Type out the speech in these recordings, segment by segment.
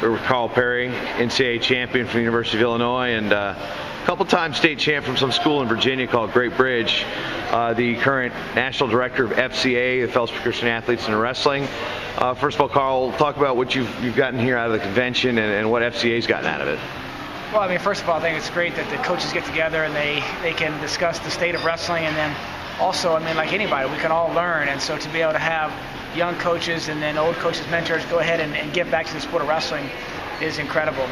We're with Carl Perry, NCAA champion from the University of Illinois, and a couple-time state champ from some school in Virginia called Great Bridge. The current national director of FCA, the Fellowship of Christian Athletes in Wrestling. First of all, Carl, talk about what you've gotten here out of the convention and what FCA's gotten out of it. Well, I mean, first of all, I think it's great that the coaches get together and they can discuss the state of wrestling, and then also, I mean, like anybody, we can all learn, and so to be able to have young coaches and then old coaches, mentors go ahead and give back to the sport of wrestling is incredible.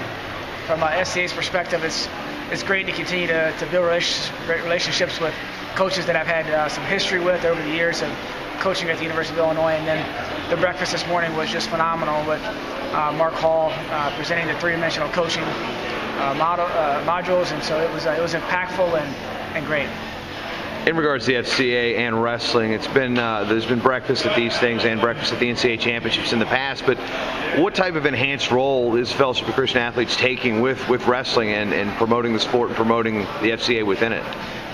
From SCA's perspective, it's great to continue to build relationships with coaches that I've had some history with over the years of coaching at the University of Illinois, and then the breakfast this morning was just phenomenal with Mark Hall presenting the three-dimensional coaching modules, and so it was impactful and great. In regards to the FCA and wrestling, it's been there's been breakfast at these things and breakfast at the NCAA championships in the past, but what type of enhanced role is Fellowship of Christian Athletes taking with wrestling and promoting the sport and promoting the FCA within it?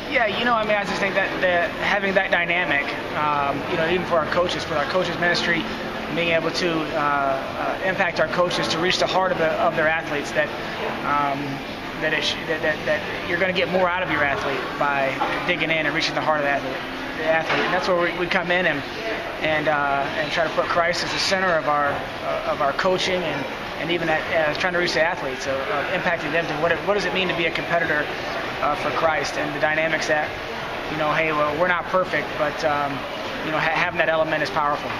Yeah, you know, I mean, I just think that having that dynamic, you know, even for our coaches, for our coaches ministry, being able to impact our coaches to reach the heart of their athletes, that you're going to get more out of your athlete by digging in and reaching the heart of the athlete. And that's where we come in and try to put Christ as the center of our coaching and even trying to reach the athletes, impacting them to what does it mean to be a competitor for Christ, and the dynamics that, you know, hey, well, we're not perfect, but you know, having that element is powerful.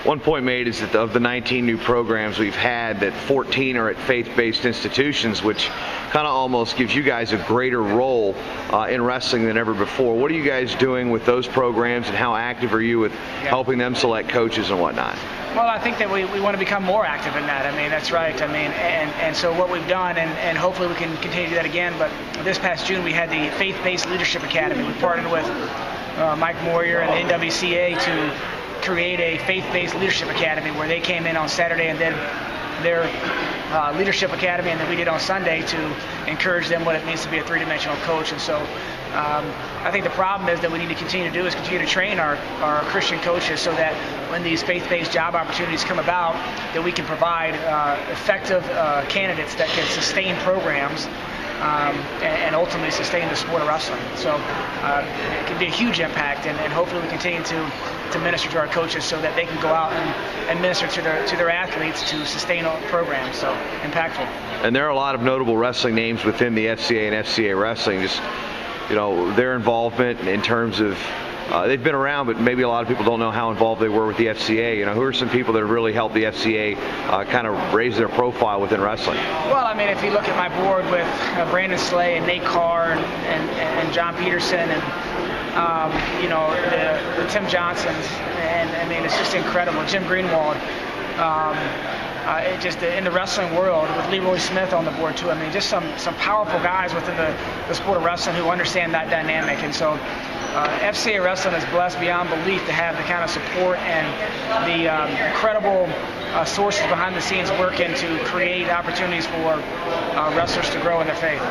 One point made is that of the 19 new programs we've had, that 14 are at faith-based institutions, which kind of almost gives you guys a greater role in wrestling than ever before. What are you guys doing with those programs, and how active are you with helping them select coaches and whatnot? Well, I think that we want to become more active in that. I mean, that's right. I mean, and so what we've done, and hopefully we can continue to do that again, but this past June we had the Faith-Based Leadership Academy. We partnered with Mike Moyer and the NWCA to create a faith-based leadership academy where they came in on Saturday and did their leadership academy, and then we did on Sunday to encourage them what it means to be a three-dimensional coach. And so I think the problem is that we need to continue to do is continue to train our Christian coaches so that when these faith-based job opportunities come about, that we can provide effective candidates that can sustain programs and ultimately sustain the sport of wrestling. So it can be a huge impact, and hopefully we continue to minister to our coaches so that they can go out and minister to their athletes to sustain programs. So impactful. And there are a lot of notable wrestling names within the FCA and FCA wrestling. Just, you know, their involvement in terms of they've been around, but maybe a lot of people don't know how involved they were with the FCA. You know, who are some people that have really helped the FCA kind of raise their profile within wrestling? Well, I mean, if you look at my board with Brandon Slay and Nate Carr and John Peterson and you know, the Tim Johnsons, and I mean, it's just incredible. Jim Greenwald. Just in the wrestling world with Leroy Smith on the board too. I mean, just some powerful guys within the sport of wrestling who understand that dynamic. And so FCA Wrestling is blessed beyond belief to have the kind of support and the incredible sources behind the scenes working to create opportunities for wrestlers to grow in their faith.